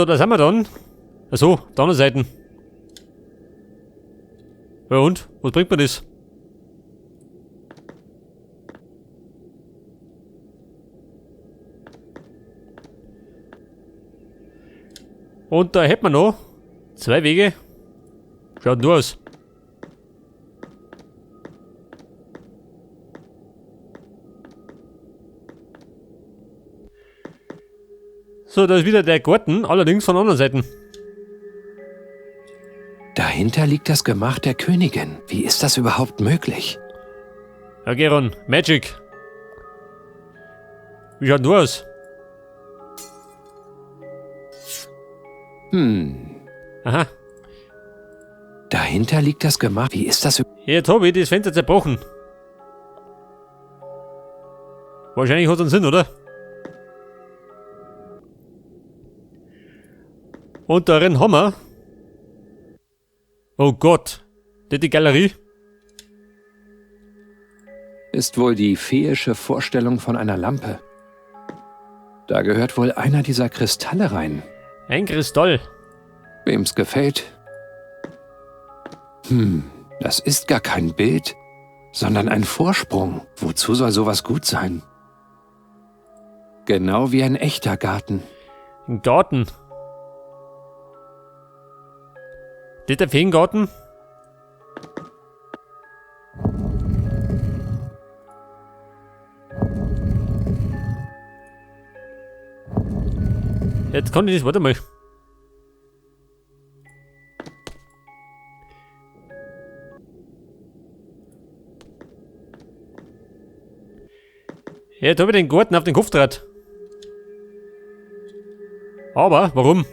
So, da sind wir dann. Achso, der andere Seite. Ja und? Was bringt mir das? Und da hätten wir noch 2 Wege. Schaut nur aus. So, da ist wieder der Garten, allerdings von der anderen Seite. Dahinter liegt das Gemach der Königin. Wie ist das überhaupt möglich? Ja, Geron, Magic. Wie schaut nur aus? Aha. Dahinter liegt das Gemach. Wie ist das? Jetzt habe ich das Fenster zerbrochen. Wahrscheinlich hat es einen Sinn, oder? Und darin haben wir... Oh Gott. Das ist die Galerie. Ist wohl die feeische Vorstellung von einer Lampe. Da gehört wohl einer dieser Kristalle rein. Ein Kristall. Wem's gefällt. Das ist gar kein Bild, sondern ein Vorsprung. Wozu soll sowas gut sein? Genau wie ein echter Garten. Ein Garten. Das ist der Feengarten. Jetzt kann ich das, warte mal. Jetzt habe ich den Garten auf den Kopf draht. Aber, warum?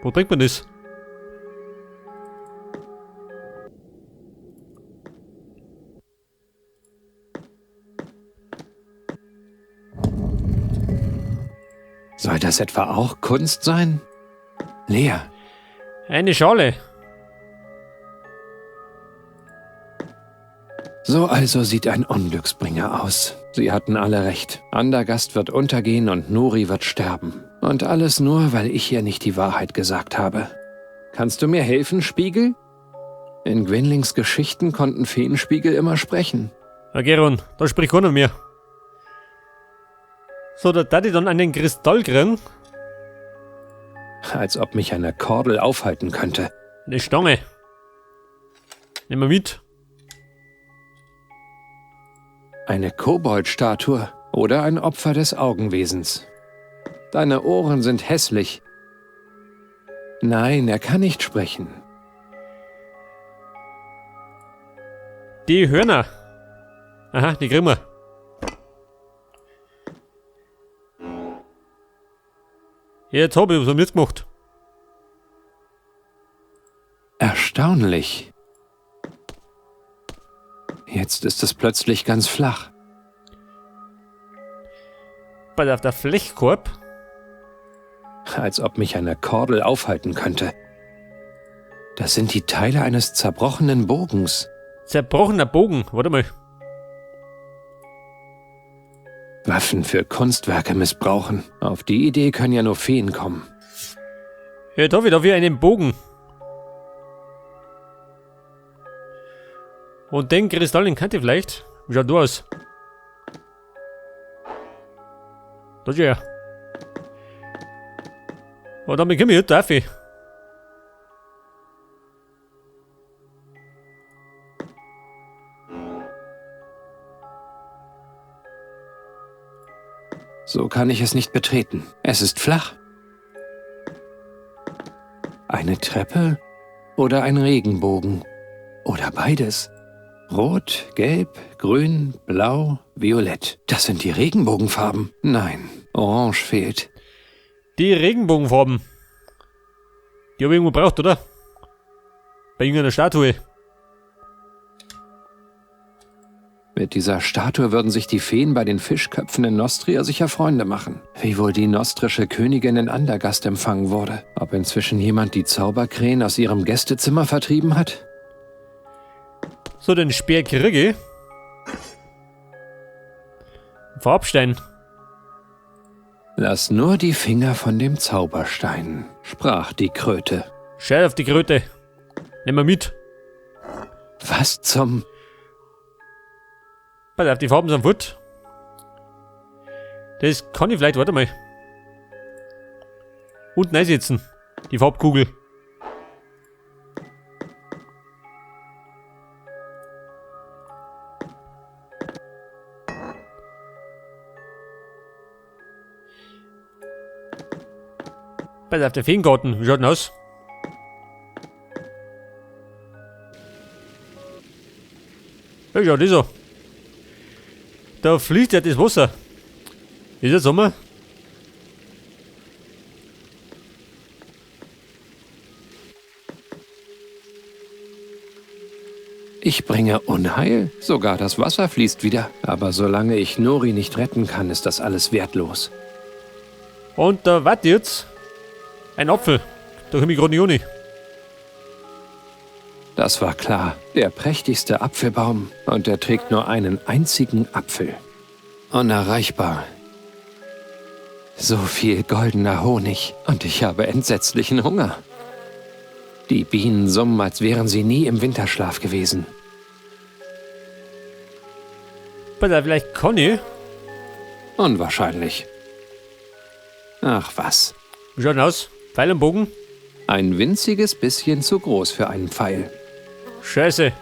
Wo bringt man das? Soll das etwa auch Kunst sein? Lea, Eine Schale. so also sieht ein Unglücksbringer aus. Sie hatten alle recht. Andergast wird untergehen und Nori wird sterben. Und alles nur, weil ich ihr nicht die Wahrheit gesagt habe. Kannst du mir helfen, Spiegel? In Gwynlings Geschichten konnten Feenspiegel immer sprechen. Ja, Geron, da spricht keiner mehr. So, da darf ich dann einen Kristall kriegen. Als ob mich eine Kordel aufhalten könnte. Eine Stange. Nehmen wir mit. Eine Koboldstatue oder ein Opfer des Augenwesens. Deine Ohren sind hässlich. Nein, er kann nicht sprechen. Die Hörner. Aha, die kriegen wir. Jetzt habe ich was damit gemacht. Erstaunlich. Jetzt ist es plötzlich ganz flach. Bei der Flechkorb. Als ob mich eine Kordel aufhalten könnte. Das sind die Teile eines zerbrochenen Bogens. Zerbrochener Bogen. Warte mal. Waffen für Kunstwerke missbrauchen. Auf die Idee können ja nur Feen kommen. Jetzt habe ich da wieder einen Bogen. Und den Kristall, den kennt ihr vielleicht. Wie schaut der aus? Das ist ja. Und damit komme ich heute auf. So kann ich es nicht betreten. Es ist flach. Eine Treppe oder ein Regenbogen. Oder beides. Rot, Gelb, Grün, Blau, Violett. Das sind die Regenbogenfarben. Nein, Orange fehlt. Die Regenbogenfarben. Die habe ich irgendwo gebraucht, oder? Bei irgendeiner Statue. Mit dieser Statue würden sich die Feen bei den Fischköpfen in Nostria sicher Freunde machen. Wie wohl die nostrische Königin in Andergast empfangen wurde. Ob inzwischen jemand die Zauberkrähen aus ihrem Gästezimmer vertrieben hat? So, den Speer kriege ich. Farbstein. Lass nur die Finger von dem Zauberstein, sprach die Kröte. Scheiß auf die Kröte. Nimm mal mit. Was zum... Pass auf, die Farben sind fort. Das kann ich vielleicht, warte mal. Unten einsetzen. Die Farbkugel. Pass auf, der Feengarten. Wie schaut denn aus? Ja, schau, das so. Da fließt ja das Wasser. Ist es Sommer? Ich bringe Unheil, sogar das Wasser fließt wieder. Aber solange ich Nori nicht retten kann, ist das alles wertlos. Und da wart jetzt ein Apfel. Da komme ich gerade nicht ohne. Das war klar. Der prächtigste Apfelbaum. Und er trägt nur einen einzigen Apfel. Unerreichbar. So viel goldener Honig. Und ich habe entsetzlichen Hunger. Die Bienen summen, als wären sie nie im Winterschlaf gewesen. Pass auf, vielleicht kann ich. Unwahrscheinlich. Ach was. Wie schaut denn aus? Pfeil und Bogen? Ein winziges bisschen zu groß für einen Pfeil. Scheiße.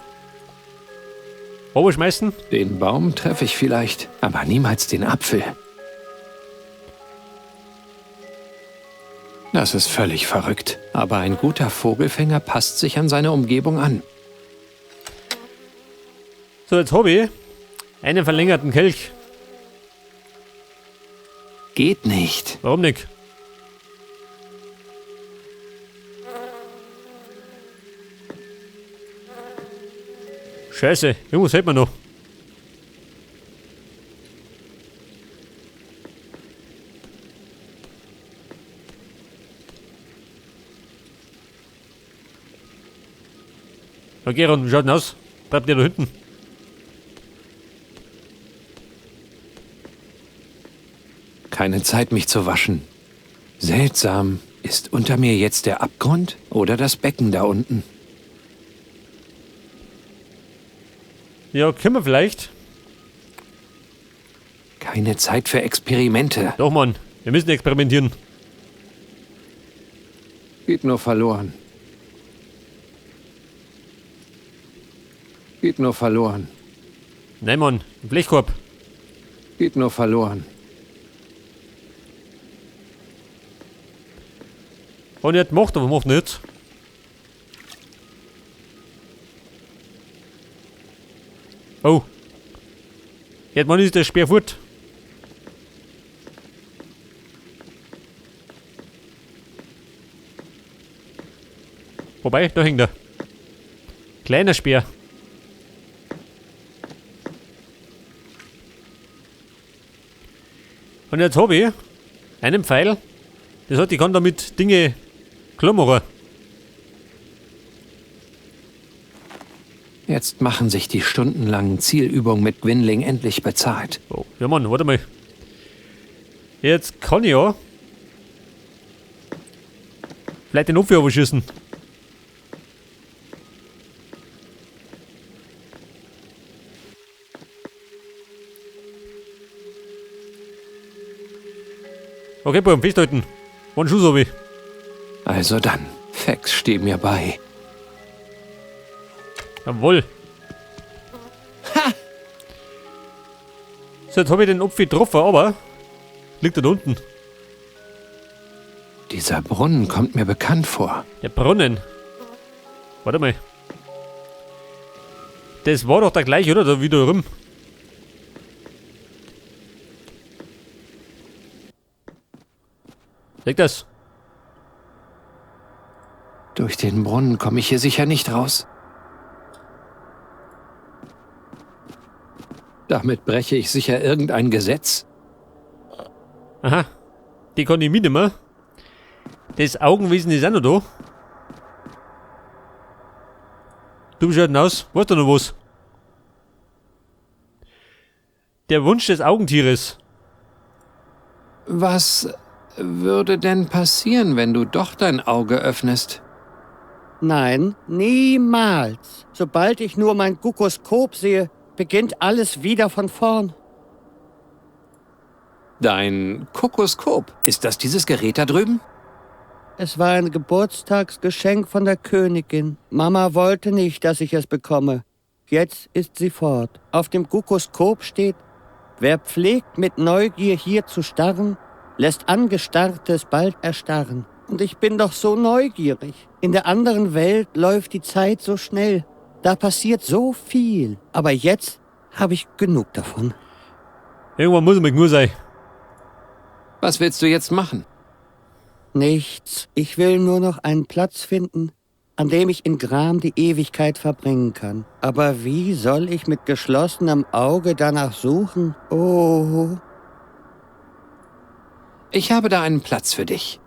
Oberschmeißen? Den Baum treffe ich vielleicht, aber niemals den Apfel. Das ist völlig verrückt. Aber ein guter Vogelfänger passt sich an seine Umgebung an. So, jetzt habe ich einen verlängerten Kelch. Geht nicht. Warum nicht? Scheiße, irgendwas hält man noch. Okay, Ron, wie schaut denn aus? Bleibt der da hinten? Keine Zeit, mich zu waschen. Seltsam. Ist unter mir jetzt der Abgrund oder das Becken da unten? Ja, können wir vielleicht. Keine Zeit für Experimente. Doch, Mann, wir müssen experimentieren. Geht nur verloren. Geht nur verloren. Nein, Mann, ein Blechkorb. Geht nur verloren. Und er hat gemacht, aber macht nicht. Oh. Jetzt Mann ist der Speer fort. Wobei, da hängt er. Kleiner Speer. Und jetzt habe ich einen Pfeil. Das heißt, ich kann damit Dinge klar machen. Jetzt machen sich die stundenlangen Zielübungen mit Gwynling endlich bezahlt. Oh, ja Mann, warte mal. Jetzt kann ich ja vielleicht den Apfel überschießen. Okay, Buben, festhalten. Einen Schuss habe ich. Also dann, Fex, steh mir bei. Jawohl. Ha! So, jetzt habe ich den Apfel getroffen, aber liegt er da unten. Dieser Brunnen kommt mir bekannt vor. Der Brunnen. Warte mal. Das war doch der gleiche, oder? Da wieder rum. Leg das. Durch den Brunnen komme ich hier sicher nicht raus. Damit breche ich sicher irgendein Gesetz. Aha. Die kann ich mitnehmen. Das Augenwesen ist auch noch da. Du wie schaut denn aus? Weißt du noch was? Der Wunsch des Augentieres. Was würde denn passieren, wenn du doch dein Auge öffnest? Nein, niemals. Sobald ich nur mein Gukoskop sehe, beginnt alles wieder von vorn. Dein Kokoskop, ist das dieses Gerät da drüben? Es war ein Geburtstagsgeschenk von der Königin. Mama wollte nicht, dass ich es bekomme. Jetzt ist sie fort. Auf dem Gukoskop steht: Wer pflegt mit Neugier hier zu starren, lässt Angestarrtes bald erstarren. Und ich bin doch so neugierig. In der anderen Welt läuft die Zeit so schnell. Da passiert so viel. Aber jetzt habe ich genug davon. Irgendwann muss er mit nur sein. Was willst du jetzt machen? Nichts. Ich will nur noch einen Platz finden, an dem ich in Gram die Ewigkeit verbringen kann. Aber wie soll ich mit geschlossenem Auge danach suchen? Oh, Ich habe da einen Platz für dich.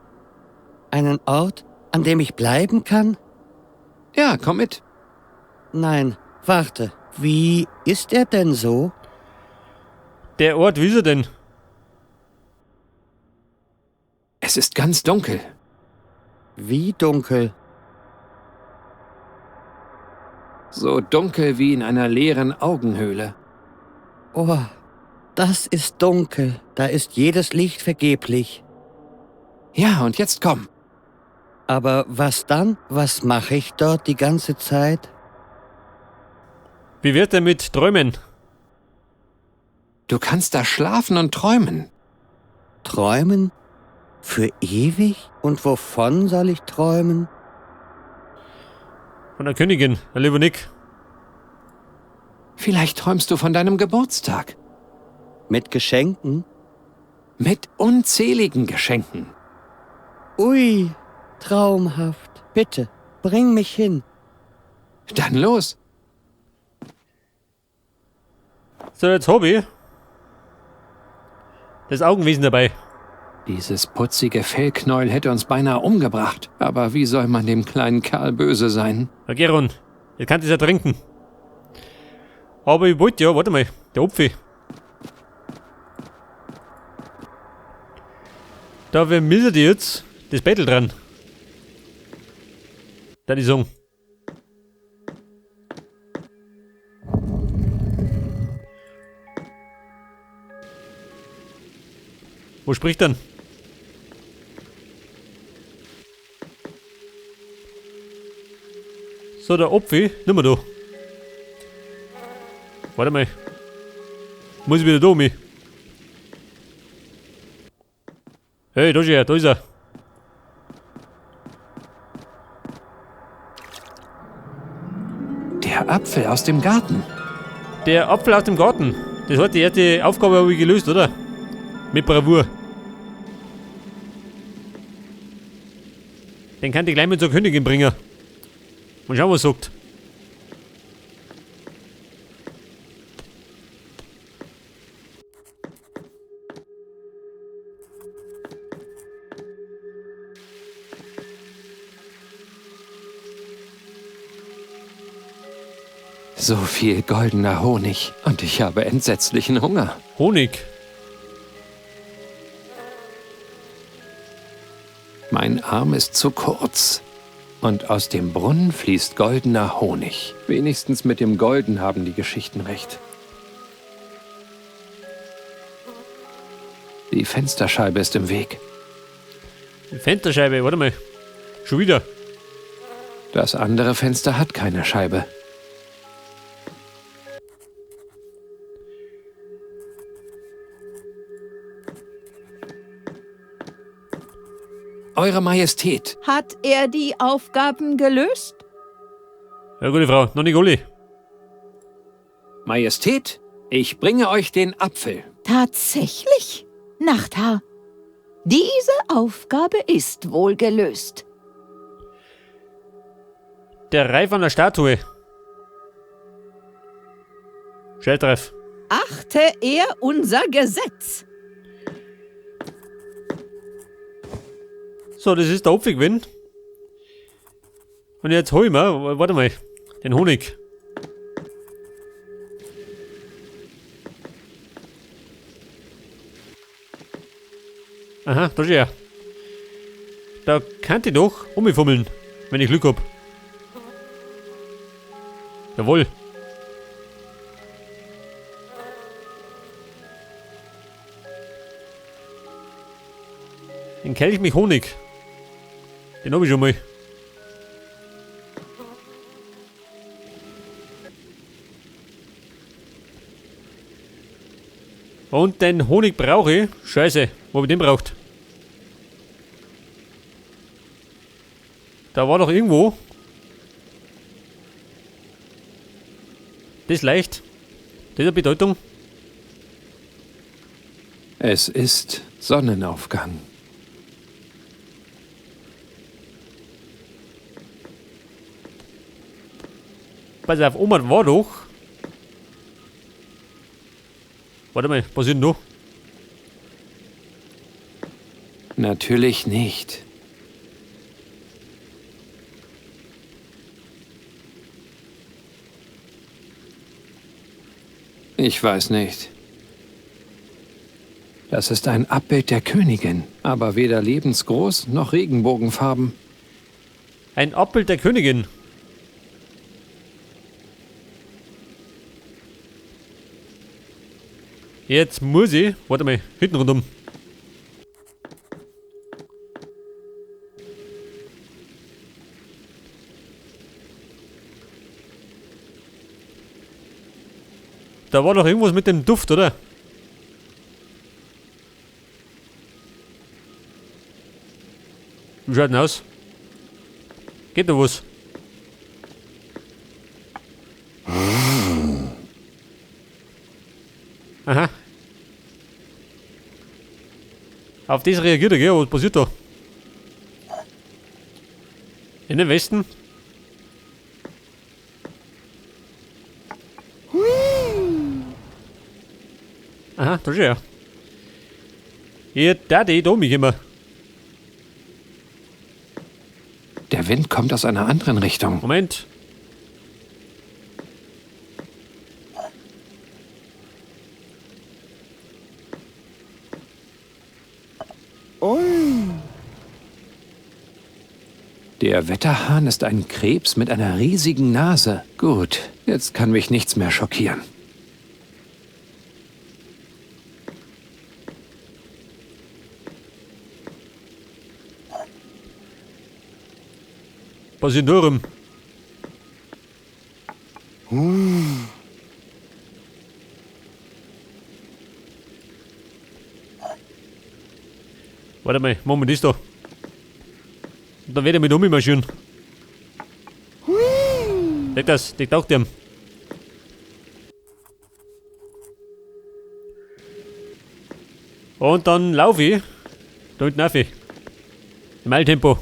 einen Ort, an dem ich bleiben kann? Ja, komm mit. Nein, warte. Wie ist er denn so? Der Ort, wie ist er denn? Es ist ganz dunkel. Wie dunkel? So dunkel wie in einer leeren Augenhöhle. Oh, das ist dunkel. Da ist jedes Licht vergeblich. Ja, und jetzt komm. Aber was dann? Was mache ich dort die ganze Zeit? Wie wird er mit Träumen? Du kannst da schlafen und träumen. Träumen? Für ewig? Und wovon soll ich träumen? Von der Königin, der lieber Nick. Vielleicht träumst du von deinem Geburtstag. Mit Geschenken? Mit unzähligen Geschenken. Ui, traumhaft. Bitte, bring mich hin. Dann los. So, jetzt Hobby. Das Augenwesen dabei. Dieses putzige Fellknäuel hätte uns beinahe umgebracht. Aber wie soll man dem kleinen Kerl böse sein? Herr Geron, ihr könnt es ja trinken. Aber ich wollte ja, warte mal, der Opfi. Da wir müssen die jetzt das Bettel dran. Da die Song. Wo spricht dann? So, der Opfi, nimm mal da. Warte mal. Muss ich wieder da, mich. Hey, da ist er, da ist er. Der Apfel aus dem Garten. Der Apfel aus dem Garten. Das hat die erste Aufgabe habe ich gelöst, oder? Mit Bravour. Den kann ich gleich mit zur Königin bringen. Und schauen, was er sagt. So viel goldener Honig. Und ich habe entsetzlichen Hunger. Honig. Mein Arm ist zu kurz. Und aus dem Brunnen fließt goldener Honig. Wenigstens mit dem Golden haben die Geschichten recht. Die Fensterscheibe ist im Weg. Die Fensterscheibe, warte mal. Schon wieder. Das andere Fenster hat keine Scheibe. Eure Majestät, Hat er die Aufgaben gelöst? Ja, gute Frau, noch nicht alle. Majestät, ich bringe euch den Apfel. Tatsächlich? Nachthaar, diese Aufgabe ist wohl gelöst. Der Reif an der Statue. Schnelltreff. Achte er unser Gesetz? So, das ist der Apfelgewinn. Und jetzt hol ich mir, warte mal, den Honig. Aha, da ist er. Da kann ich doch umfummeln, wenn ich Glück hab. Jawohl. Den Kelch mit Honig. Den hab ich schon mal. Und den Honig brauche ich. Scheiße, wo hab ich den braucht? Da war doch irgendwo. Das ist leicht. Das hat Bedeutung. Es ist Sonnenaufgang. Pass auf, Oma war doch. Warte mal, was ist denn da? Natürlich nicht. Ich weiß nicht. Das ist ein Abbild der Königin, aber weder lebensgroß noch Regenbogenfarben. Ein Abbild der Königin. Jetzt muss ich. Warte mal, hinten rundum. Da war doch irgendwas mit dem Duft, oder? Wie schaut denn aus? Geht da was? Aha. Auf das reagiert er, gell? Was passiert da? In den Westen? Aha, da ist er. Hier, da mich immer. Der Wind kommt aus einer anderen Richtung. Moment. Der Wetterhahn ist ein Krebs mit einer riesigen Nase. Gut, jetzt kann mich nichts mehr schockieren. Was ist denn da rum? Warte mal, machen wir das da. Da wird er mit ummarschieren. Seht das, die taugt ihm. Und dann laufe ich da hinten rauf. Im Eiltempo.